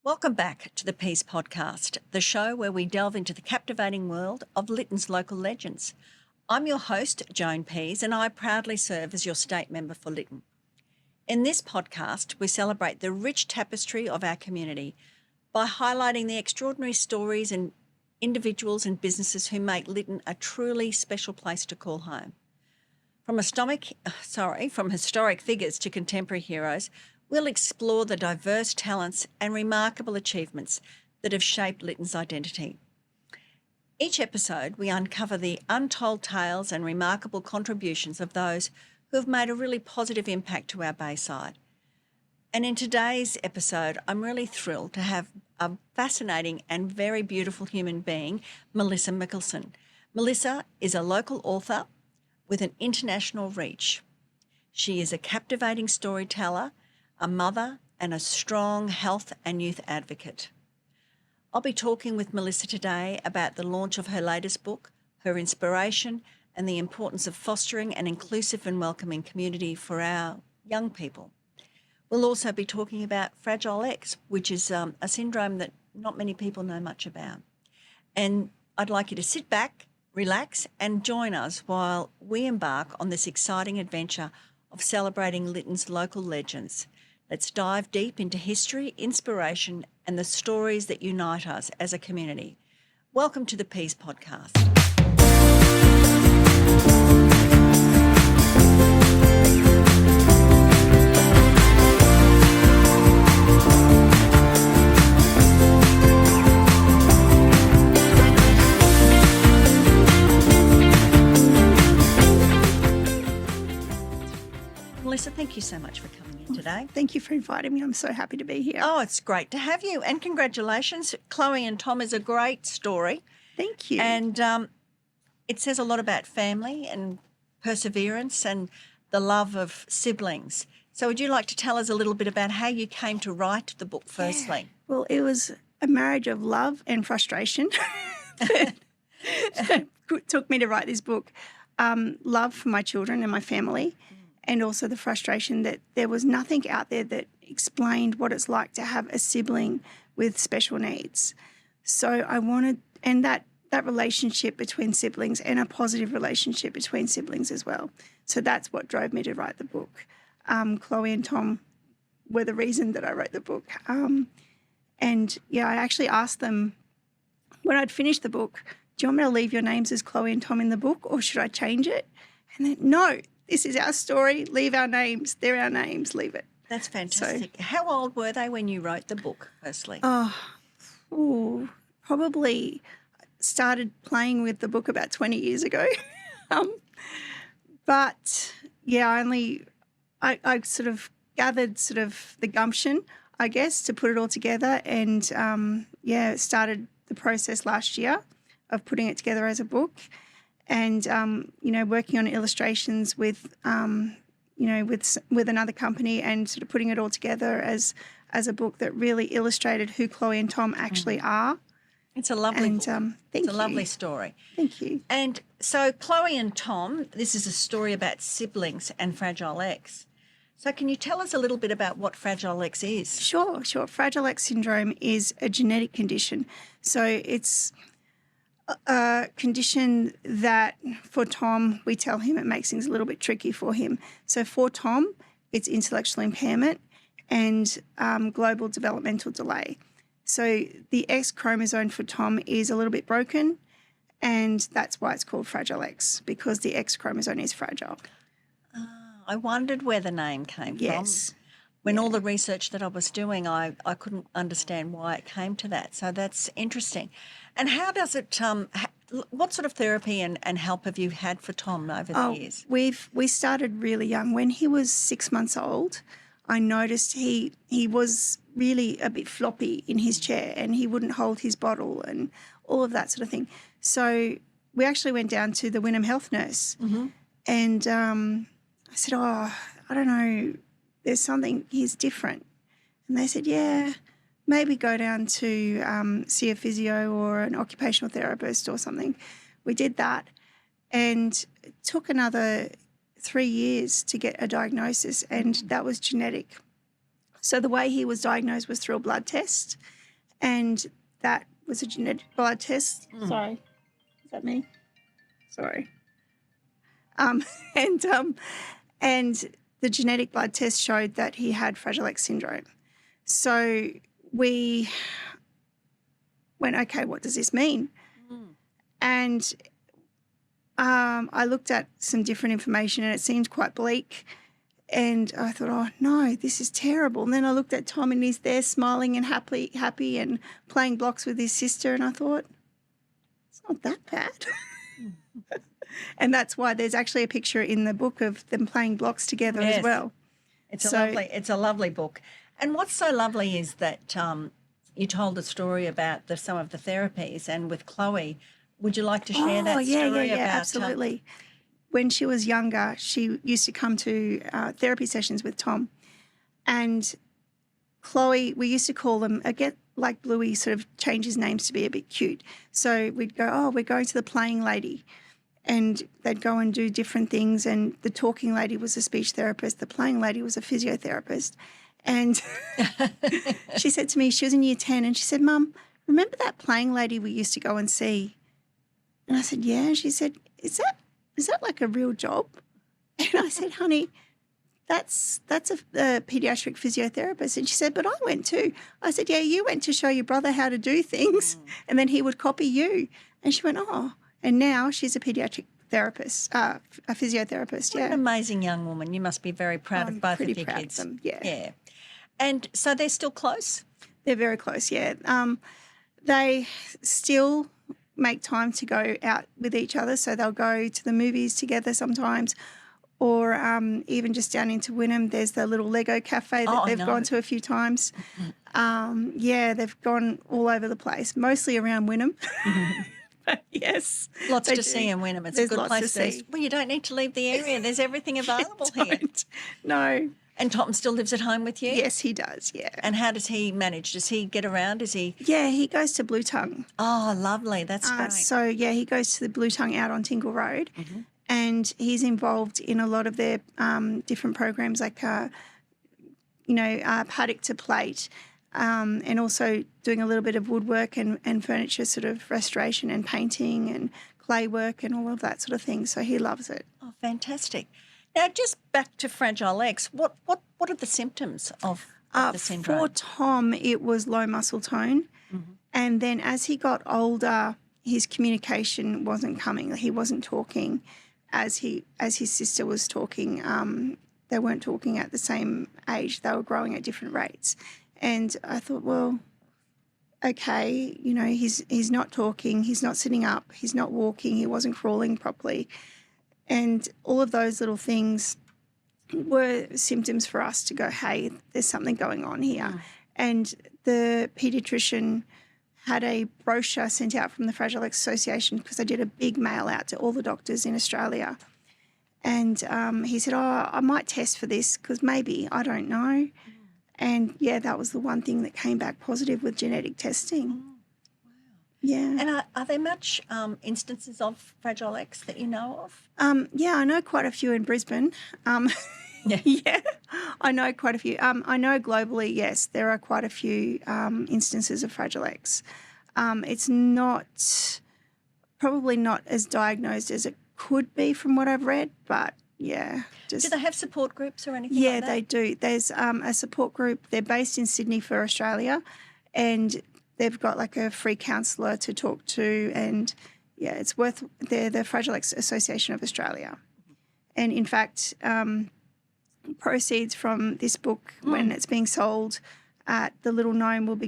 Welcome back to the Pease podcast, the show where we delve into the captivating world of Lytton's local legends. I'm your host, Joan Pease, and I proudly serve as your state member for Lytton. In this podcast, we celebrate the rich tapestry of our community by highlighting the extraordinary stories and individuals and businesses who make Lytton a truly special place to call home. From historic figures to contemporary heroes, we'll explore the diverse talents and remarkable achievements that have shaped Lytton's identity. Each episode, we uncover the untold tales and remarkable contributions of those who have made a really positive impact to our Bayside. And in today's episode, I'm really thrilled to have a fascinating and very beautiful human being, Mellisa Mikkelson. Mellisa is a local author with an international reach. She is a captivating storyteller, a mother, and a strong health and youth advocate. I'll be talking with Mellisa today about the launch of her latest book, her inspiration, and the importance of fostering an inclusive and welcoming community for our young people. We'll also be talking about Fragile X, which is a syndrome that not many people know much about. And I'd like you to sit back, relax, and join us while we embark on this exciting adventure of celebrating Lytton's local legends. Let's dive deep into history, inspiration, and the stories that unite us as a community. Welcome to the Pease podcast. Mellisa, thank you so much for coming in today. Thank you for inviting me. I'm so happy to be here. Oh, it's great to have you. And congratulations. Chloe and Tom is a great story. Thank you. And it says a lot about family and perseverance and the love of siblings. So would you like to tell us a little bit about how you came to write the book firstly? Yeah. Well, it was a marriage of love and frustration that took me to write this book. Love for my children and my family. And also the frustration that there was nothing out there that explained what it's like to have a sibling with special needs. So I wanted, and that relationship between siblings and a positive relationship between siblings as well. So that's what drove me to write the book. Chloe and Tom were the reason that I wrote the book. I actually asked them when I'd finished the book, do you want me to leave your names as Chloe and Tom in the book or should I change it? And then, no. This is our story. Leave our names. They're our names. Leave it. That's fantastic. So, how old were they when you wrote the book, firstly? Probably started playing with the book about 20 years ago. I sort of gathered sort of the gumption, I guess, to put it all together and, started the process last year of putting it together as a book. And, working on illustrations with another company and sort of putting it all together as a book that really illustrated who Chloe and Tom actually are. It's a lovely book. It's a lovely story. Thank you. And so Chloe and Tom, this is a story about siblings and Fragile X. So can you tell us a little bit about what Fragile X is? Sure. Fragile X syndrome is a genetic condition. So it's a condition that for Tom, we tell him it makes things a little bit tricky for him. So for Tom, it's intellectual impairment and global developmental delay. So the X chromosome for Tom is a little bit broken and that's why it's called Fragile X, because the X chromosome is fragile. I wondered where the name came from. When all the research that I was doing, I couldn't understand why it came to that. So that's interesting. And how does it, what sort of therapy and help have you had for Tom over the years? We started really young. When he was 6 months old, I noticed he was really a bit floppy in his chair and he wouldn't hold his bottle and all of that sort of thing. So we actually went down to the Wynnum health nurse and I said, I don't know, there's something, he's different. And they said, yeah, maybe go down to see a physio or an occupational therapist or something. We did that and it took another 3 years to get a diagnosis and that was genetic. So the way he was diagnosed was through a blood test, and that was a genetic blood test. Sorry, is that me? Sorry. And the genetic blood test showed that he had Fragile X syndrome. So we went, okay, what does this mean? And I looked at some different information and it seemed quite bleak. And I thought, oh, no, this is terrible. And then I looked at Tom and he's there smiling and happy and playing blocks with his sister. And I thought, it's not that bad. And that's why there's actually a picture in the book of them playing blocks together as well. It's a lovely book. And what's so lovely is that you told a story about some of the therapies, and with Chloe, would you like to share that story about? Absolutely. When she was younger, she used to come to therapy sessions with Tom, and Chloe, we used to call them, like Bluey sort of changed his names to be a bit cute. So we'd go, oh, we're going to the playing lady. And they'd go and do different things. And the talking lady was a speech therapist. The playing lady was a physiotherapist. And she said to me, she was in year 10, and she said, Mum, remember that playing lady we used to go and see? And I said, yeah. And she said, is that like a real job? And I said, honey, that's a paediatric physiotherapist. And she said, but I went too. I said, yeah, you went to show your brother how to do things, and then he would copy you. And she went, oh. And now she's a paediatric therapist, a physiotherapist. What an amazing young woman. You must be very proud of both of your kids. Of them, yeah. And so they're still close? They're very close, yeah. They still make time to go out with each other, so they'll go to the movies together sometimes, or even just down into Wynnum, there's the little Lego cafe that they've gone to a few times. They've gone all over the place, mostly around Wynnum. Yes. Lots to see in Wynnum. It's a good place to see. Well, you don't need to leave the area. There's everything available here. No. And Tom still lives at home with you? Yes, he does, yeah. And how does he manage? Does he get around? Yeah, he goes to Blue Tongue. Oh, lovely. That's great. So, yeah, he goes to the Blue Tongue out on Tingle Road, and he's involved in a lot of their different programs like, paddock to plate, and also doing a little bit of woodwork and furniture sort of restoration and painting and clay work and all of that sort of thing. So he loves it. Oh, fantastic. Now, just back to Fragile X, what are the symptoms of the syndrome? For Tom, it was low muscle tone. And then as he got older, his communication wasn't coming. He wasn't talking as his sister was talking. They weren't talking at the same age. They were growing at different rates. And I thought, well, okay, he's not talking, he's not sitting up, he's not walking, he wasn't crawling properly. And all of those little things were symptoms for us to go, hey, there's something going on here. And the paediatrician had a brochure sent out from the Fragile X Association, because I did a big mail out to all the doctors in Australia. And he said, I might test for this because maybe, I don't know. And, yeah, that was the one thing that came back positive with genetic testing. Wow. Yeah. And are there much instances of Fragile X that you know of? Yeah, I know quite a few in Brisbane. Yeah, I know quite a few. I know globally, yes, there are quite a few instances of Fragile X. It's probably not as diagnosed as it could be from what I've read, but yeah. Do they have support groups or anything like that? Yeah, they do. There's a support group. They're based in Sydney for Australia, and they've got like a free counsellor to talk to, and yeah, they're the Fragile X Association of Australia. And in fact, proceeds from this book, when it's being sold at the Little Gnome,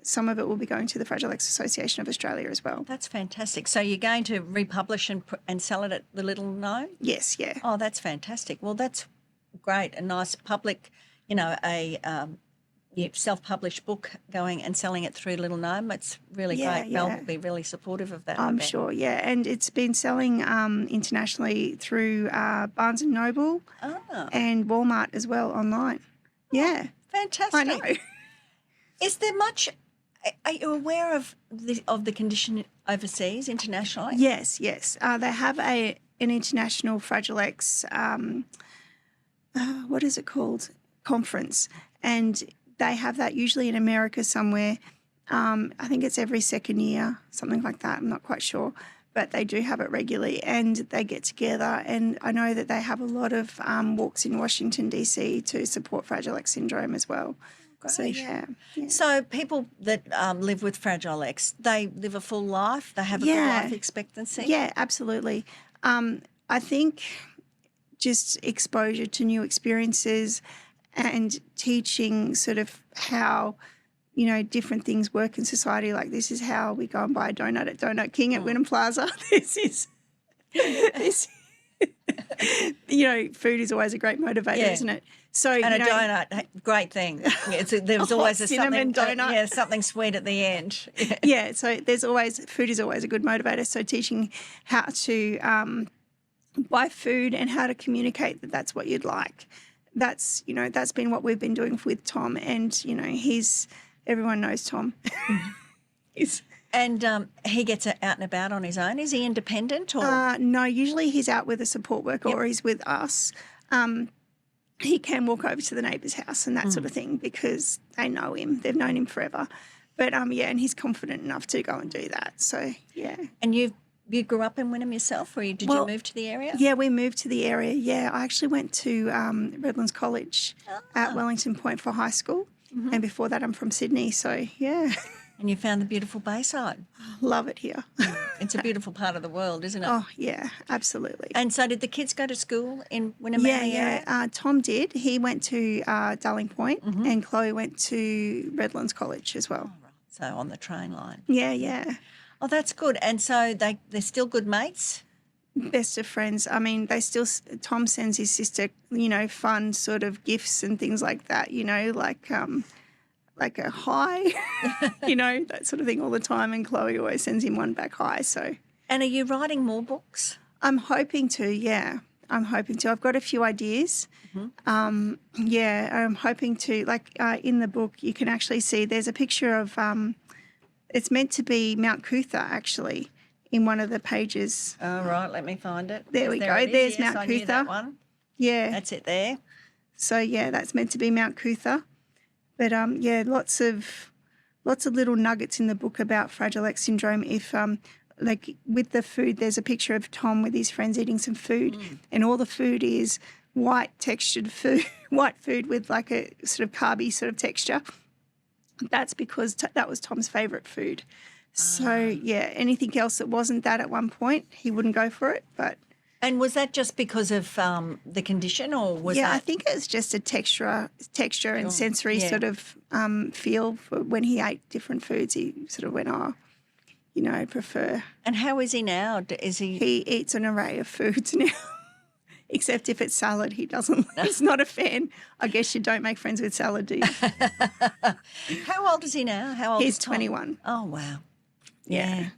some of it will be going to the Fragile X Association of Australia as well. That's fantastic. So you're going to republish and sell it at the Little Gnome? Yes, yeah. Oh, that's fantastic. Well, that's great. A nice public, self-published book going and selling it through Little Gnome. It's really great. Mel will be really supportive of that. I'm sure, yeah. And it's been selling internationally through Barnes & Noble and Walmart as well online. Yeah. Fantastic. I know. Is there much... Are you aware of the condition overseas, internationally? Yes. They have an international Fragile X, what is it called? conference, and they have that usually in America somewhere. I think it's every second year, something like that. I'm not quite sure, but they do have it regularly, and they get together. And I know that they have a lot of walks in Washington, D.C. to support Fragile X syndrome as well. Great. So, yeah. So people that live with Fragile X, they live a full life? They have a good life expectancy? Yeah, absolutely. I think just exposure to new experiences and teaching sort of how, different things work in society. Like, this is how we go and buy a donut at Donut King at Wynnum Plaza. This, food is always a great motivator, isn't it? So, and a donut, great thing. There's always cinnamon donut. Something sweet at the end. Yeah, so food is always a good motivator. So teaching how to buy food and how to communicate that that's what you'd like. That's been what we've been doing with Tom, and everyone knows Tom. And he gets out and about on his own. Is he independent or? No, usually he's out with a support worker or he's with us. He can walk over to the neighbour's house and that sort of thing because they know him. They've known him forever. But, and he's confident enough to go and do that. So, yeah. And you grew up in Wynnum yourself, or did you move to the area? Yeah, we moved to the area, yeah. I actually went to Redlands College at Wellington Point for high school. Mm-hmm. And before that, I'm from Sydney, so, yeah. And you found the beautiful Bayside. Love it here. It's a beautiful part of the world, isn't it? Oh, yeah, absolutely. And so did the kids go to school in Wynnum area? Yeah. Tom did. He went to Darling Point, and Chloe went to Redlands College as well. Oh, right. So on the train line. Yeah. Oh, that's good. And so they're still good mates? Best of friends. I mean, Tom sends his sister, fun sort of gifts and things like that, like a hi, that sort of thing all the time. And Chloe always sends him one back hi. So. And are you writing more books? I'm hoping to, yeah. I've got a few ideas. Mm-hmm. I'm hoping to, in the book, you can actually see there's a picture of, it's meant to be Mount Cootha, actually, in one of the pages. Oh, right, let me find it. There we go. There's Mount I Cootha. knew that one. Yeah. That's it there. So, yeah, that's meant to be Mount Cootha. But, lots of little nuggets in the book about Fragile X syndrome. If, with the food, there's a picture of Tom with his friends eating some food, and all the food is white food with like a sort of carby sort of texture. That's because that was Tom's favourite food. So, anything else that wasn't that at one point, he wouldn't go for it, but... And was that just because of the condition, or was that? Yeah, I think it was just a texture and sensory sort of feel for when he ate different foods. He sort of went, I prefer. And how is he now? Is he? He eats an array of foods now, except if it's salad, he doesn't. He's not a fan. I guess you don't make friends with salad, do you? How old is he now? How old? He's is Tom? 21. Oh wow. Yeah.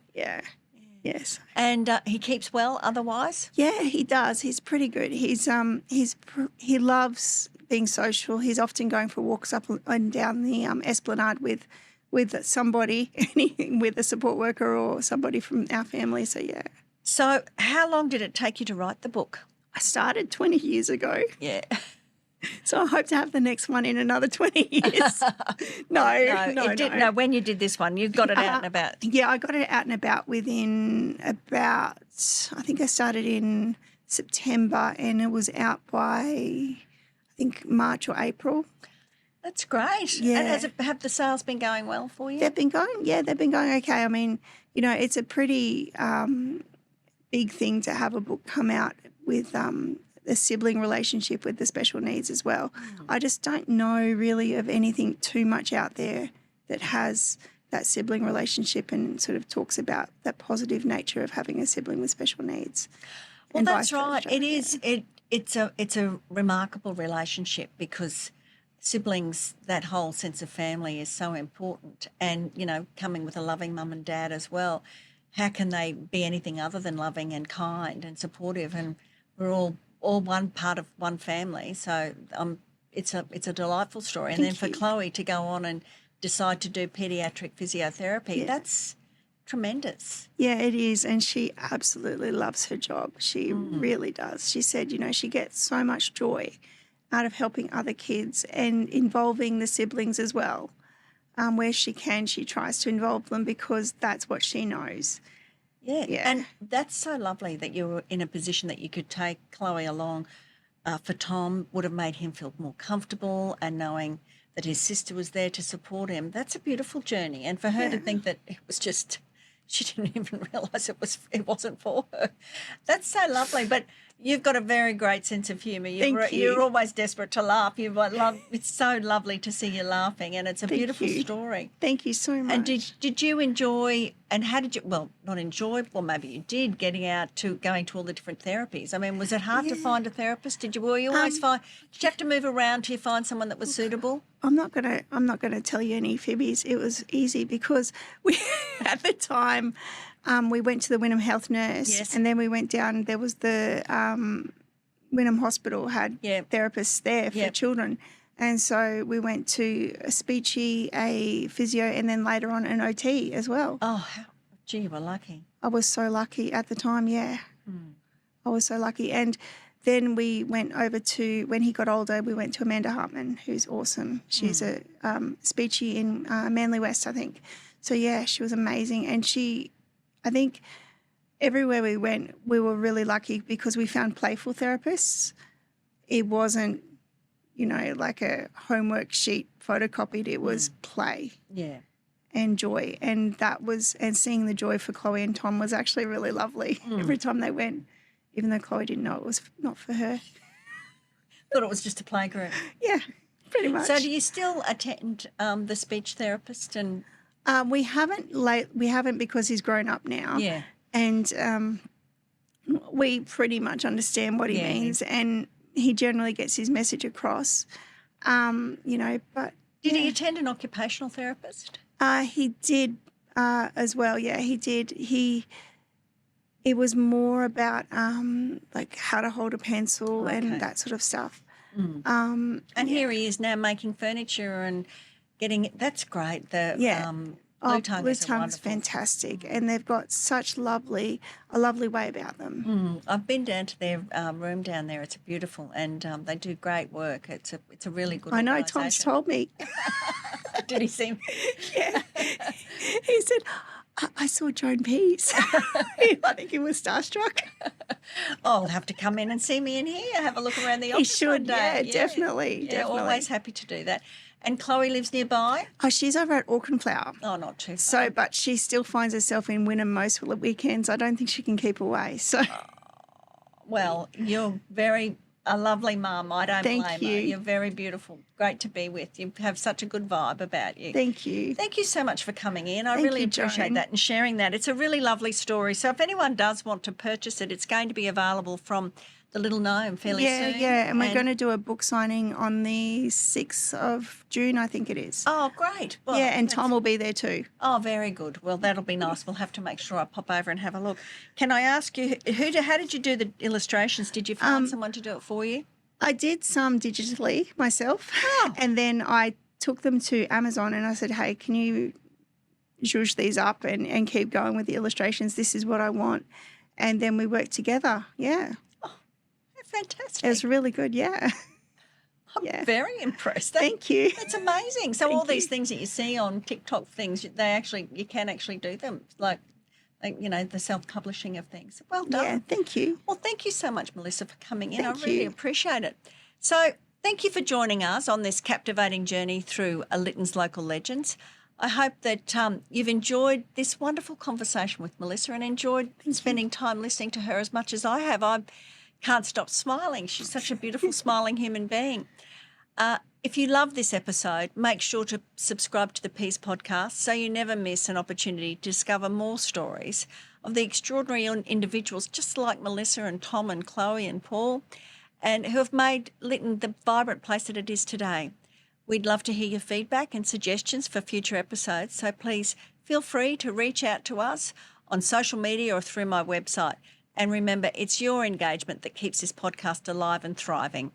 Yes. And he keeps well otherwise? Yeah, he does. He's pretty good. He loves being social. He's often going for walks up and down the esplanade with somebody, with a support worker or somebody from our family. So, yeah. So how long did it take you to write the book? I started 20 years ago. Yeah. So I hope to have the next one in another 20 years. No. When you did this one, you got it out and about. Yeah, I got it out and about within about, I think I started in September and it was out by, I think, March or April. That's great. Yeah. And have the sales been going well for you? They've been going okay. I mean, it's a pretty big thing to have a book come out with a sibling relationship with the special needs as well. I just don't know really of anything too much out there that has that sibling relationship and sort of talks about that positive nature of having a sibling with special needs. Well, that's right. It is. It's a remarkable relationship because siblings, that whole sense of family is so important, and coming with a loving mum and dad as well. How can they be anything other than loving and kind and supportive? And we're all one part of one family, so it's a delightful story. And then for Chloe to go on and decide to do paediatric physiotherapy, that's tremendous. Yeah, it is, and she absolutely loves her job. She really does. She said, she gets so much joy out of helping other kids and involving the siblings as well. Where she can, she tries to involve them because that's what she knows. Yeah. Yeah. And that's so lovely that you were in a position that you could take Chloe along. For Tom, would have made him feel more comfortable, and knowing that his sister was there to support him. That's a beautiful journey. And for her to think that it was just, she didn't even realise it wasn't for her. That's so lovely. But you've got a very great sense of humour. Thank you. You're always desperate to laugh. It's so lovely to see you laughing, and it's a beautiful story. Thank you so much. And did you enjoy, and how did you, well, not enjoy, well, maybe you did, going to all the different therapies? I mean, was it hard to find a therapist? Did you always find, did you have to move around till you find someone that was suitable? I'm not gonna tell you any fibbies. It was easy because we at the time we went to the Wynnum Health Nurse, Yes. and then we went down. There was the Wynnum Hospital had therapists there for children, and so we went to a speechy, a physio, and then later on an OT as well. Oh, gee, you were lucky. I was so lucky at the time. Yeah, I was so lucky. And then we went over to, when he got older, we went to Amanda Hartman, who's awesome. She's a speechy in Manly West, I think. So, yeah, she was amazing. And I think everywhere we went, we were really lucky because we found playful therapists. It wasn't, like a homework sheet photocopied. It was play. Yeah. And joy. And seeing the joy for Chloe and Tom was actually really lovely every time they went. Even though Chloe didn't know it was not for her. Thought it was just a playgroup. Yeah, pretty much. So do you still attend the speech therapist? And we haven't because he's grown up now. Yeah. And we pretty much understand what he means, and he generally gets his message across. But did he attend an occupational therapist? He did as well. Yeah, he did. It was more about like how to hold a pencil and that sort of stuff. And here he is now making furniture and getting it. That's great. Blue Tongue Blue is Tongue's fantastic, and they've got such a lovely way about them. I've been down to their room down there. It's beautiful, and they do great work. It's a really good. I know. organisation. Tom's told me. Did he see? Yeah. He said, I saw Joan Pease. I think he was starstruck. I'll have to come in and see me in here, have a look around the office. He should, one day. yeah, definitely. Yeah, always happy to do that. And Chloe lives nearby? Oh, she's over at Auchenflower. Oh, not too far. So, but she still finds herself in Wynnum most weekends. I don't think she can keep away. So, well, you're a lovely mum. I don't blame you. her. You're very beautiful. Great to be with. You have such a good vibe about you. Thank you. Thank you so much for coming in. I Thank really you, appreciate Joan. that and sharing that. It's a really lovely story. So if anyone does want to purchase it, it's going to be available from the Little Gnome fairly soon. Yeah, and we're going to do a book signing on the 6th of June, I think it is. Oh, great. Well, yeah, and Tom will be there too. Oh, very good. Well, that'll be nice. We'll have to make sure I pop over and have a look. Can I ask you, how did you do the illustrations? Did you find someone to do it for you? I did some digitally myself, and then I took them to Amazon and I said, hey, can you zhuzh these up and keep going with the illustrations? This is what I want. And then we worked together, yeah. Fantastic. It was really good, yeah. I'm very impressed. Thank you. It's amazing. So all these things that you see on TikTok things, you can actually do them, like the self-publishing of things. Well done. Yeah, thank you. Well, thank you so much, Mellisa, for coming in. Thank I really you. appreciate it. So thank you for joining us on this captivating journey through Lytton's local legends. I hope that you've enjoyed this wonderful conversation with Mellisa and enjoyed spending time listening to her as much as I have. I can't stop smiling. She's such a beautiful, smiling human being. If you love this episode, make sure to subscribe to the Pease podcast so you never miss an opportunity to discover more stories of the extraordinary individuals just like Mellisa and Tom and Chloe and Paul, and who have made Lytton the vibrant place that it is today. We'd love to hear your feedback and suggestions for future episodes, so please feel free to reach out to us on social media or through my website. And remember, it's your engagement that keeps this podcast alive and thriving.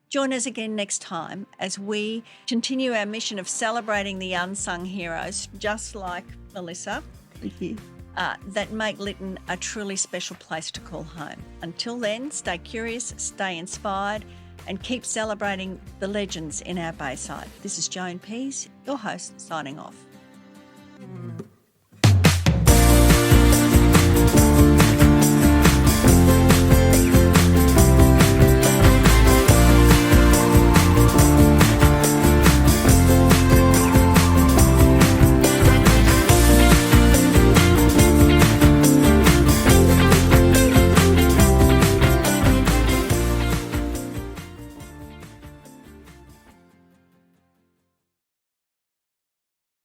Join us again next time as we continue our mission of celebrating the unsung heroes, just like Mellisa, Thank you. that make Lytton a truly special place to call home. Until then, stay curious, stay inspired, and keep celebrating the legends in our Bayside. This is Joan Pease, your host, signing off.